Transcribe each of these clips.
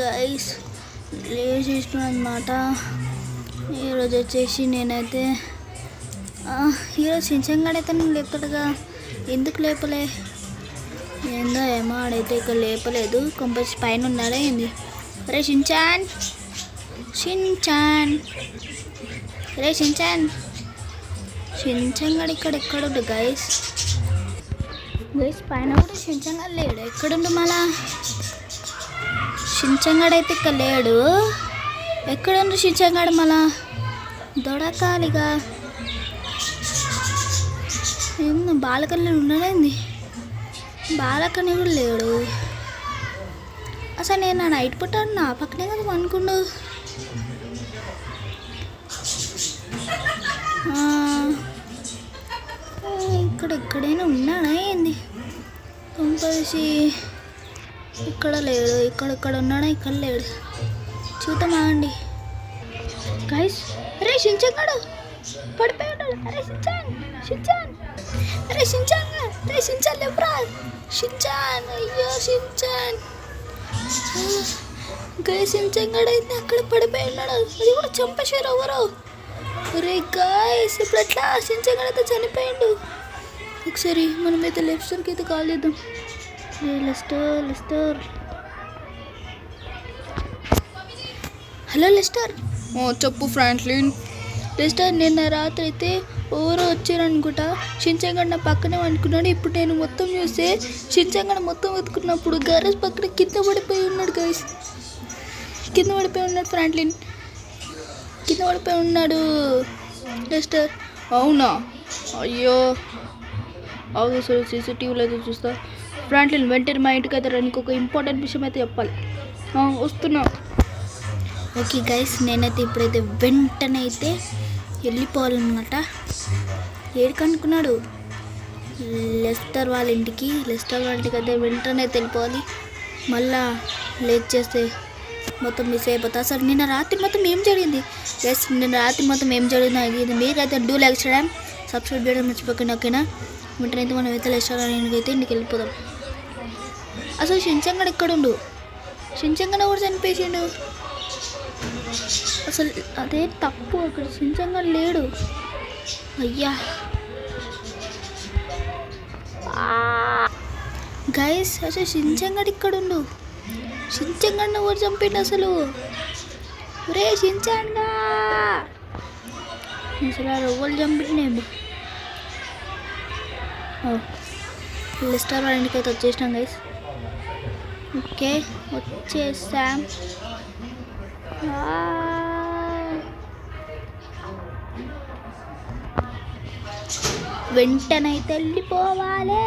Guys లేచేసిన అనమాట. ఈరోజు వచ్చేసి నేనైతే ఈరోజు షించాన్గాడైతే నేను లేపుతాడుగా, ఎందుకు లేపలే ఏందో ఏమో ఆడైతే ఇక్కడ లేపలేదు. కంపల్సరీ పైన ఉన్నాడా ఏంది? రే షించాన్ షించాన్ రే షించాన్ షించాన్గాడు ఇక్కడ ఎక్కడుండు గైస్ పైన కూడా షించాన్గాడు లేడు. ఎక్కడుండు మళ్ళా? షించాన్గాడు అయితే ఇక్కడ లేడు. ఎక్కడుండు షించాన్గాడు? మళ్ళా దొడకాలిగా ఏంది? బాలకని ఉండలేంది, బాలకని కూడా లేడు. అసలు నేను నా నైట్ పుట్టాను నా పక్కనే కదా అనుకుండు. ఇక్కడ ఎక్కడైనా ఉన్నాడా ఏంది? కంపల్సరీ ఇక్కడ లేడు. ఇక్కడ ఉన్నాడా? ఇక్కడ లేడు. చూద్దామా అండి గైస్. అరే షించాన్గాడు పడిపోయి ఉన్నాడు. అరే షించాన్ అరే షించాన్ లేపురా షించాన్. అయ్యో షించాన్ గైస్, షించాన్గాడు అయితే అక్కడ పడిపోయి ఉన్నాడు. అది కూడా చంపేశారు ఎవరు? అరే గైస్ ఇప్పుడు ఎట్లా? షించాన్గాడు అయితే చనిపోయిండు. ఒకసారి మనమైతే లెస్టర్కి అయితే కాల్ చేద్దాం. Lester hello Lester. చెప్పు ఫ్రాంక్లిన్. లెస్టర్, నిన్న రాత్రి అయితే ఎవరో వచ్చారనుకుంటా. షించాన్గాడు నా పక్కనే అనుకున్నాడు. ఇప్పుడు నేను మొత్తం చూస్తే షించాన్గాడు మొత్తం వెతుకున్నప్పుడు గ్యారేజ్ పక్కన కింద పడిపోయి ఉన్నాడు గైస్. కింద పడిపోయి ఉన్నాడు ఫ్రాంక్లిన్, కింద పడిపోయి ఉన్నాడు లెస్టర్. అవునా? అయ్యో అవును, అసలు సీసీటీవీలో అయితే చూస్తా. ఫ్రాంక్లిన్ వెంటనే మా ఇంటికి అయితే నీకు ఒక ఇంపార్టెంట్ విషయం అయితే చెప్పాలి. వస్తున్నా. ఓకే గైస్, నేనైతే ఇప్పుడైతే వెంటనే అయితే వెళ్ళిపోవాలన్నమాట. ఏడికి అనుకున్నాడు? లెస్టర్ వాళ్ళ ఇంటికి అయితే వెంటనే వెళ్ళిపోవాలి. మళ్ళా లేట్ చేస్తే మొత్తం మిస్ అయిపోతా. అసలు నిన్న రాత్రి మొత్తం ఏం జరిగింది గైస్? నిన్న రాత్రి మొత్తం ఏం జరిగింది మీరైతే డూ లైక్ చేయడం, సబ్స్క్రైబ్ చేయడం మర్చిపోకండి. ఓకేనా? వెంటనే అయితే మనం అయితే లెస్టర్ అయితే ఇంటికి వెళ్ళిపోదాం. అసలు షించాన్గాడు ఎక్కడుండు? షించాన్గాడు కూడా చనిపోయిండు. అసలు అదే తప్పు, అక్కడ షించాన్గాడు లేడు. అయ్యా గైస్, అసలు షించాన్గాడు ఇక్కడుండు. షించాన్గాడిని ఎవరు చంపిండు అసలు? రే షించాన్గా అసలు ఎవరు చంపిండేమో. లెస్టర్ వాళ్ళ ఇంటికి అయితే వచ్చేసినాం గైస్. ఓకే వచ్చేసాం. వెంటనే అయితే వెళ్ళిపోవాలి.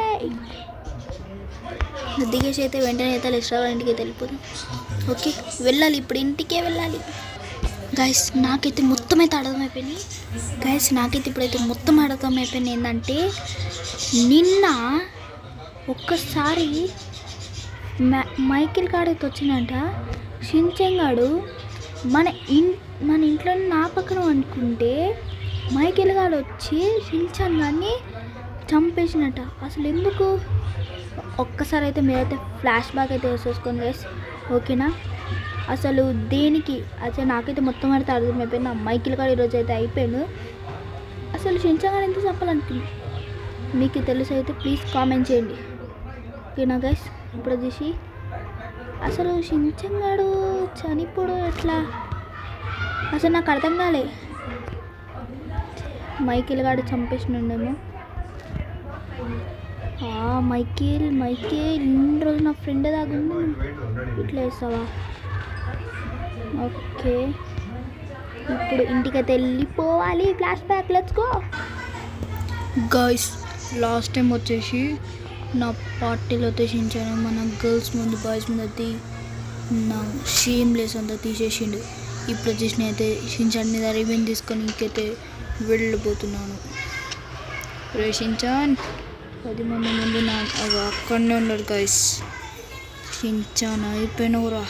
దిగేసి అయితే వెంటనే అయితే లెస్టర్ వాళ్ళ ఇంటికి అయితే వెళ్ళిపోతాం. ఓకే వెళ్ళాలి, ఇప్పుడు ఇంటికే వెళ్ళాలి గైస్. నాకైతే మొత్తం అయితే అర్థమైపోయింది గైస్. నాకైతే ఇప్పుడైతే మొత్తం అర్థమైపోయింది ఏంటంటే, నిన్న ఒక్కసారి మైకిల్ గాడైతే వచ్చిందంట. షించాన్గాడు మన ఇంట్లో నా పక్కన అనుకుంటే మైకిల్ గాడు వచ్చి షించాన్గాడిని చంపేసినట్ట. అసలు ఎందుకు? ఒక్కసారి అయితే మీరైతే ఫ్లాష్ బ్యాక్ అయితే వేసేసుకోండి గైస్. ఓకేనా? అసలు దేనికి? అసలు నాకైతే మొత్తం అయితే అర్థమైపోయింది. ఆ మైకిల్ గాడు ఈరోజు అయితే అయిపోయాడు. అసలు షించాన్గాడు ఎంత చంపాలనుకుంది మీకు తెలిసి అయితే ప్లీజ్ కామెంట్ చేయండి. ఓకేనా గైస్? ఇప్పుడు చూసి అసలు షించాన్గాడు చనిపోడు ఎట్లా? అసలు నాకు అర్థం కాలే. మైకిల్ గాడు చంపేసినండేమో. మైకిల్ ఇన్ని రోజు నా ఫ్రెండ్ దాగుంది, ఇట్లా వేస్తావా? ఓకే ఇప్పుడు ఇంటికైతే వెళ్ళిపోవాలి. Flash back, let's go guys. Last time వచ్చేసి నా పార్టీలో తెచ్చించాను. మన గర్ల్స్ ముందు బాయ్స్ ముందు అది నా షేమ్లెస్ అంతా తీసేసిండు. ఇప్పుడు వచ్చేసి నేనైతే షించాన్ మీద రివెంజ్ తీసుకొని ఇంకైతే వెళ్ళిపోతున్నాను. రే షించాన్ 10 మంది ముందు నా అక్కడనే ఉన్నాడు గైస్. షించాన్ అయిపోయినవురా.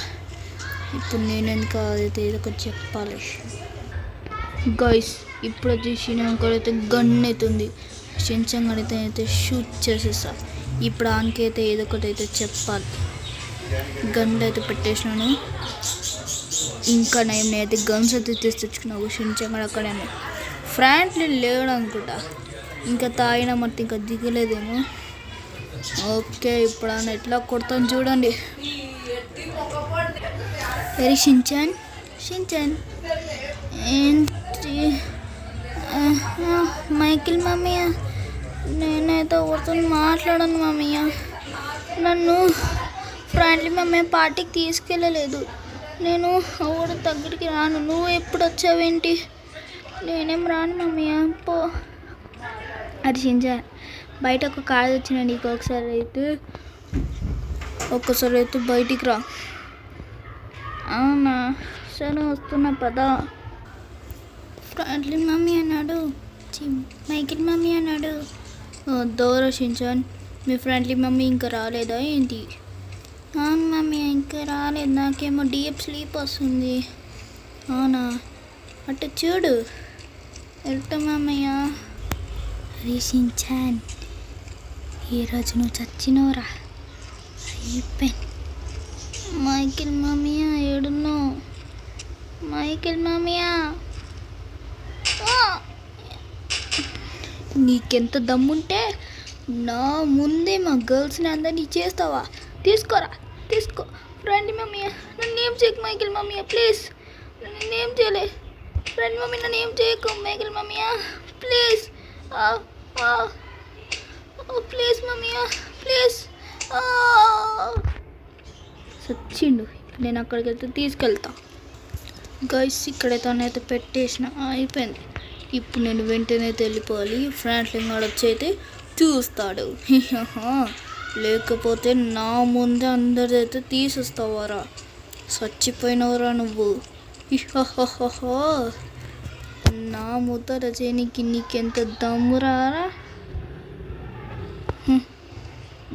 ఇప్పుడు నేను ఎందుకు అదైతే ఏదో ఒకటి చెప్పాలి గైస్. ఇప్పుడు వచ్చేసి నాకైతే గన్ అవుతుంది. షించాన్ అయితే షూట్ చేసేస్తా. ఇప్పుడు ఆనికైతే ఏదో ఒకటి అయితే చెప్పాలి. గన్లు అయితే పెట్టేసినాను. ఇంకా నేనైతే గన్స్ అయితే తెచ్చుకున్నావు. షించాన్ అక్కడేమో ఫ్రాంక్లిన్ లేడు అనుకుంటా, ఇంకా తాగిన మొత్తం ఇంకా దిగలేదేమో. ఓకే, ఇప్పుడు ఆయన ఎట్లా కొడతాను చూడండి. వెరీ షించాన్ ఏంటి మైకిల్ మమ్మీ, నేనైతే ఎవరితో మాట్లాడను మమ్మీయ. నన్ను ఫ్రాంక్లిన్ మమ్మీ పార్టీకి తీసుకెళ్ళలేదు. నేను ఎవరు దగ్గరికి రాను. నువ్వు ఎప్పుడు వచ్చావేంటి? నేనేం రాను మమ్మీ, పో. అది షించాన్, బయట ఒక కార్ వచ్చినా నీకు ఒక్కసారి అయితే బయటికి రా. అవునా, సరే వస్తున్నా పదా. ఫ్రాంక్లిన్ మమ్మీ అన్నాడు, మైకిల్ మమ్మీ అన్నాడు. దూర షించాన్, మీ ఫ్రాంక్లిన్ మమ్మీ ఇంకా రాలేదా ఏంటి? అవును మమ్మీ, ఇంకా రాలేదు. నాకేమో డీప్ స్లీప్ వస్తుంది. అవునా, అటు చూడు. వెళ్తా మమ్మయ్య. అరే షించాన్, ఈరోజు నువ్వు చచ్చినవురా. అయిపోయి. మైకిల్ మమ్మీయా ఏడున్నావు? మైకిల్ మమ్మీయా, నీకెంత దమ్ముంటే నా ముందే మా గర్ల్స్ని అందరినీ చేస్తావా? తీసుకో ఫ్రెండ్ మమ్మీ, నన్ను ఏం చేయకు మైకిల్ మమ్మీ ప్లీజ్. నన్ను ఏం చేయలే ఫ్రెండ్ మమ్మీ, నన్ను ఏం చేయకు Michael mummy please. Please mummy please. సచ్చిండు, నేను అక్కడికి వెళ్తే తీసుకెళ్తా. గైస్, ఇక్కడైతే తనైతే పెట్టేసిన, అయిపోయింది. ఇప్పుడు నేను వెంటనే వెళ్ళిపోవాలి. ఫ్రాంక్లిన్ గాడు వచ్చి అయితే చూస్తాడు. లేకపోతే నా ముందే అందరిదైతే తీసేస్తావారా? చచ్చిపోయినవరా నువ్వు? నా ముద్దర చేయనికి నీకెంత దమ్మురారా?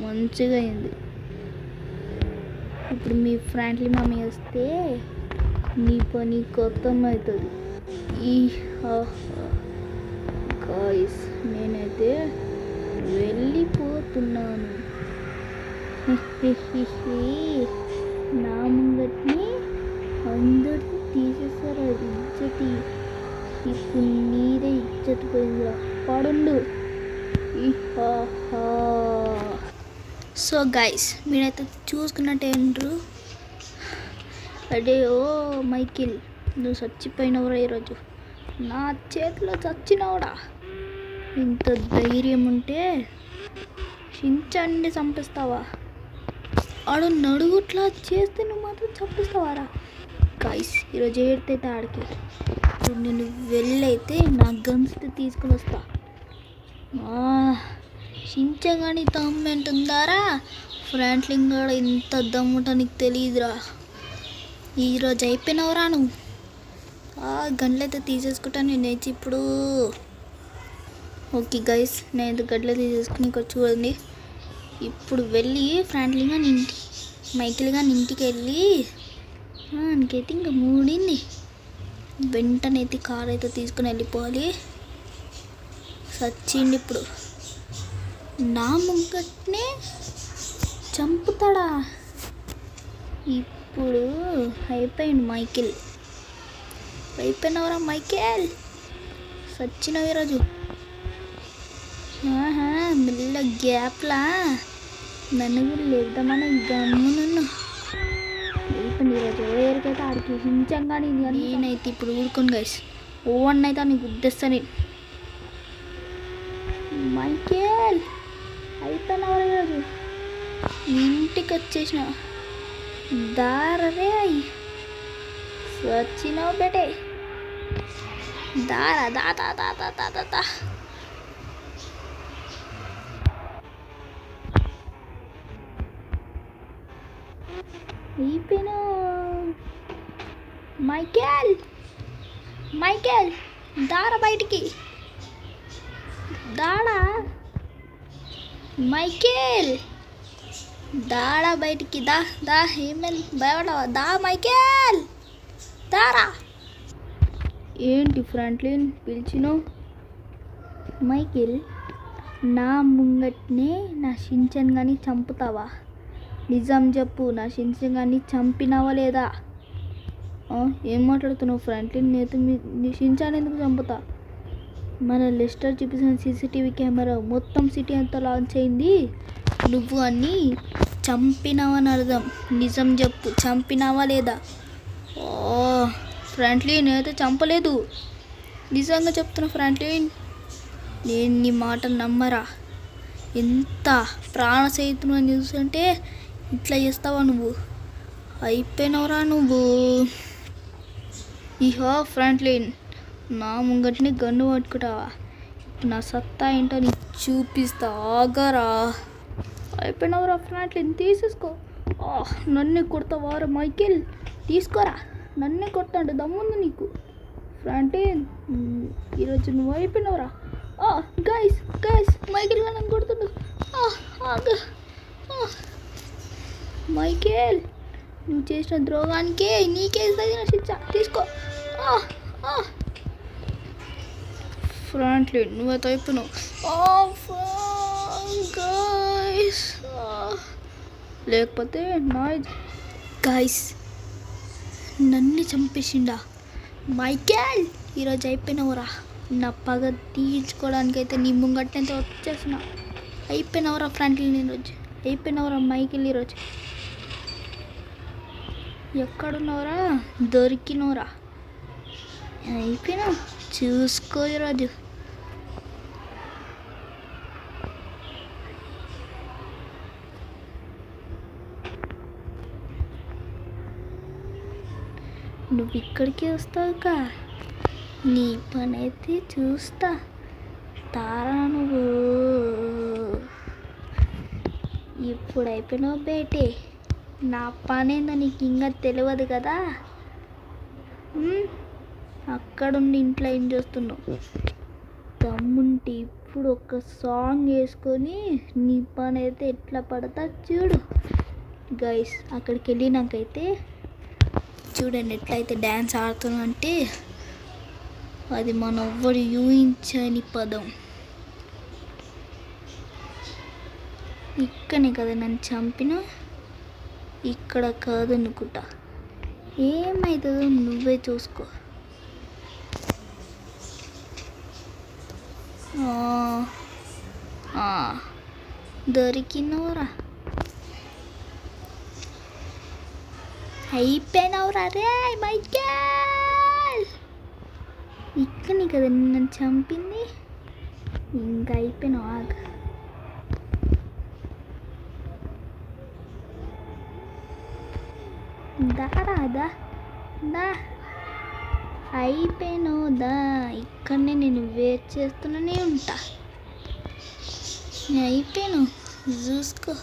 మంచిగా అయింది. ఇప్పుడు మీ ఫ్రాంక్లిన్ మమ్మీ వస్తే నీ పని కొత్తం అవుతుంది. గాయ్స్, నేనైతే వెళ్ళిపోతున్నాను. నా ముంగట్ని అందరూ తీసేసారు. అది ఇజ్జతి. ఇప్పుడు నీదే ఇజ్జతి పోయిందిరా, పడుండు. సో గైస్, మీరైతే చూసుకున్నట్టేంటారు. అదే ఓ మైకిల్, నువ్వు చచ్చిపోయినవరా ఈరోజు. నా చేతిలో చచ్చినవడా? ఇంత ధైర్యం ఉంటే షించాన్ని చంపిస్తావా? ఆడు నడుగుట్లా చేస్తే నువ్వు మాత్రం చంపిస్తావారా? గైస్, ఈరోజు ఏడితే ఆడికి. ఇప్పుడు నేను వెళ్ళైతే నా గన్స్ తీసుకుని వస్తా. షించాన్ కానీ దమ్మెంట్ ఉందారా? ఫ్రాంక్లిన్ కూడా ఇంత దమ్ముంటా నీకు తెలియదురా. ఈరోజు అయిపోయినవరా నువ్వు. గన్లు అయితే తీసేసుకుంటాను నేనైతే ఇప్పుడు. ఓకే గైస్, నేను గడ్డలు తీసేసుకుని ఇక్కడ చూడండి. ఇప్పుడు వెళ్ళి ఫ్రాంక్లిన్ గాని మైకిల్ గాని ఇంటికి వెళ్ళి నీకైతే ఇంకా మూడింది. వెంటనే అయితే కార్ అయితే తీసుకుని వెళ్ళిపోవాలి. సచ్చిండి ఇప్పుడు. నా ముంగట్నే చంపుతాడా? ఇప్పుడు అయిపోయింది మైకిల్. అయిపోయినవరా మైకేల్? సచ్చినవి ఈరోజు. మెల్ల గ్యాప్లా నన్ను కూడా లేద్దామని గమ్ము నన్ను వెళ్ళిపోయింది ఈరోజు. ఎవరికైతే ఆడికి హించంగా నేనైతే ఇప్పుడు ఊరుకోను గైస్. ఓవన్ అయితే నీకు గుద్దేస్తాను. మైకేల్, అయిపోయినవరా ఈరోజు. ఇంటికి వచ్చేసిన దారే వచ్చినావు బేటే. దారా దా దా దా దా దా దా దా. అయిపోయినా మైకేల్. దారా బయటికి. దాడా మైకేల్, దాడా బయటికి. దా ఏమైంది భయపడవా? దా మైకేల్, దారా. ఏంటి ఫ్రాంక్లిన్ పిలిచినావు? మైకిల్, నా ముంగట్నే నా షించాన్ కానీ చంపుతావా? నిజం చెప్పు, నా షించాన్ని చంపినావా లేదా? ఏం మాట్లాడుతున్నావు ఫ్రాంక్లిన్? నేను నీ షించాన్ ఎందుకు చంపుతా? మన లెస్టర్ చూపించిన సీసీటీవీ కెమెరా మొత్తం సిటీ అంతా లాంచ్ అయింది. నువ్వు అన్నీ చంపినావని అర్థం. నిజం చెప్పు, చంపినావా లేదా? ఫ్రాంక్లిన్, నేనైతే చంపలేదు. నిజంగా చెప్తున్నా ఫ్రాంక్లిన్, నేను నీ మాట నమ్మరా? ఎంత ప్రాణ సహితం చూస్తుంటే ఇట్లా చేస్తావా నువ్వు? అయిపోయినవరా నువ్వు. ఇహో ఫ్రాంక్లిన్, నా ముంగటిని గన్ను పట్టుకుంటావా? నా సత్తా ఏంటో నీకు చూపిస్తా, ఆగరా. అయిపోయినవరా ఫ్రాంక్లిన్, తీసేసుకో. నన్ను కొడతావారా మైకేల్? తీసుకోరా, నన్నే కొడతాంటే దమ్ముంది నీకు. ఫ్రాంక్లిన్, ఈరోజు నువ్వు అయిపోయినవరా. గైస్ గైస్, మైకేల్ నన్ను కొడుతుండు. మైకేల్, నువ్వు చేసిన ద్రోహానికే నీకే తగిన శిక్ష తీసుకో. ఫ్రాంక్లిన్, నువ్వైతే అయిపోయినావు. గైస్, లేకపోతే నా గైస్ నన్ను చంపేసిండా మైకేల్? ఈరోజు అయిపోయినవరా. నా పగ తీర్చుకోవడానికైతే నీ ముంగట్నైతే వచ్చేసిన. అయిపోయినవరా ఫ్రాంక్లిన్, ఈరోజు అయిపోయినవరా మైకేల్. ఈరోజు ఎక్కడున్నావురా? దొరికినవరా, అయిపోయినావు. చూసుకో ఈరోజు. నువ్వు ఇక్కడికి వస్తావుకా, నీ పని అయితే చూస్తా. తారా నువ్వు ఇప్పుడు అయిపోయినావు బేటే. నా పని ఏందో నీకు ఇంకా తెలియదు కదా. అక్కడుండి ఇంట్లో ఏం చేస్తున్నావు? తమ్ముంటి ఇప్పుడు ఒక సాంగ్ వేసుకొని నీ పని అయితే ఎట్లా పడతా చూడు. గైస్, అక్కడికి వెళ్ళినాకైతే చూడండి ఎట్లయితే డ్యాన్స్ ఆడుతున్నావు అంటే అది మన ఎవ్వరు ఊహించని పదం. ఇక్కడనే కదా నన్ను చంపిన, ఇక్కడ కాదు అనుకుంటా. ఏమవుతుందో నువ్వే చూసుకో. దొరికినవరా, అయిపోయినవరా రే మైకేల్. ఇక్కడనే కదా నన్ను చంపింది, ఇంకా అయిపోయినావు. ఆగ దారాదా దా, అయిపోయినావు దా. ఇక్కడనే నేను వెయిట్ చేస్తూనే ఉంటా. నేను అయిపోయాను, చూసుకో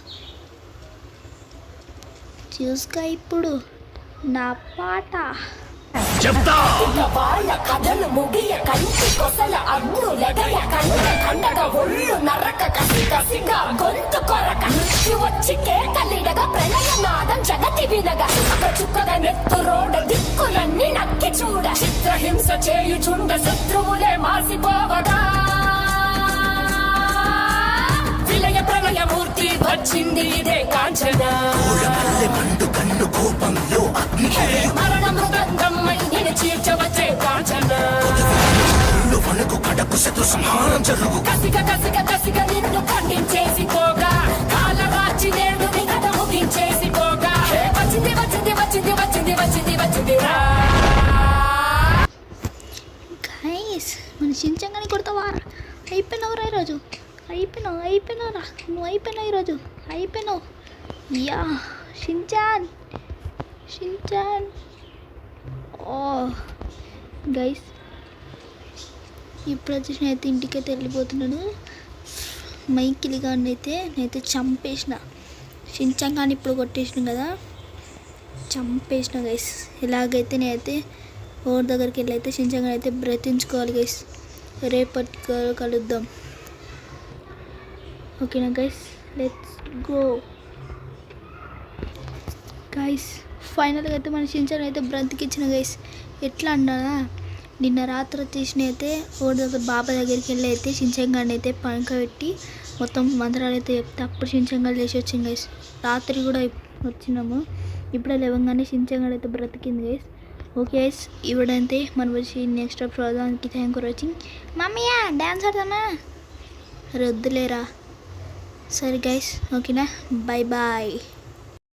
చూసుకో ఇప్పుడు నా పాట. వాళ్ళ కథలు ముగియ కంటి కొసల అగ్నులెదయ కండ కండగ ఒళ్ళు నరక కసి కసిగా గొంతు కొరక మృత్యు వచ్చి కేకలిడగా ప్రళయ నాదం జగతి వినగా చుక్కగా నెత్తురోడ దిక్కులన్నీ నక్కి చూడ చిత్రహింస చేయుచుండ శత్రువులే మాసిపోవగా విలయ ప్రళయ మూర్తి వచ్చింది ఇదే కాంచన. మరణ మృదంగమ్మై నేను చీర్చవచ్చే కాంచన. కసిగ కసిగ కసిగ నిన్ను ఖండించేసి పోగా కాలరాచి నేడు నీ కథ ముగించేసి పోగా వచ్చింది వచ్చింది వచ్చింది వచ్చింది వచ్చింది వచ్చింది రా. గైస్, మన షించాన్ని కొడతావా? అయిపోయినావురా ఈరోజు, అయిపోయినావురా నువ్వు. అయిపోయినావు ఈరోజు, అయిపోయినావు. యా షించాన్ షించాన్. గైస్, ఇప్పుడు వచ్చేసి నేనైతే ఇంటికైతే వెళ్ళిపోతున్నాను. మైకిల్ గారిని అయితే నేనైతే చంపేసిన. షించాన్ కానీ ఇప్పుడు కొట్టేసిన కదా, చంపేసిన గైస్. ఎలాగైతే నేనైతే ఓవర్ దగ్గరికి వెళ్ళి అయితే షించాన్ అయితే బ్రతించుకోవాలి గైస్. రేపటి కలుద్దాం, ఓకేనా గైస్? Let's go guys. ఫైనల్గా అయితే మన షించాన్ అయితే బ్రతికిచ్చిన గైస్. ఎట్లా అన్నానా, నిన్న రాత్రి వచ్చేసిన అయితే ఓడి దగ్గర బాబా దగ్గరికి వెళ్ళి అయితే షించాన్ గారిని అయితే పంక పెట్టి మొత్తం మంత్రాలు అయితే చెప్తే అప్పుడు షించాంగల్ చేసి వచ్చింది గైస్. రాత్రి కూడా వచ్చినాము, ఇప్పుడే లేవగానే షించాంగల్ అయితే బ్రతికింది గైస్. ఓకే గైస్, ఇవిడంతే మనం వచ్చి నెక్స్ట్ ఎపిసోడ్ దానికి థ్యాంక్ ఫర్ వాచింగ్. మమ్మీయా డ్యాన్స్ ఆడదామా? వద్దులేరా. సరే గైస్, ఓకేనా, బాయ్ బాయ్.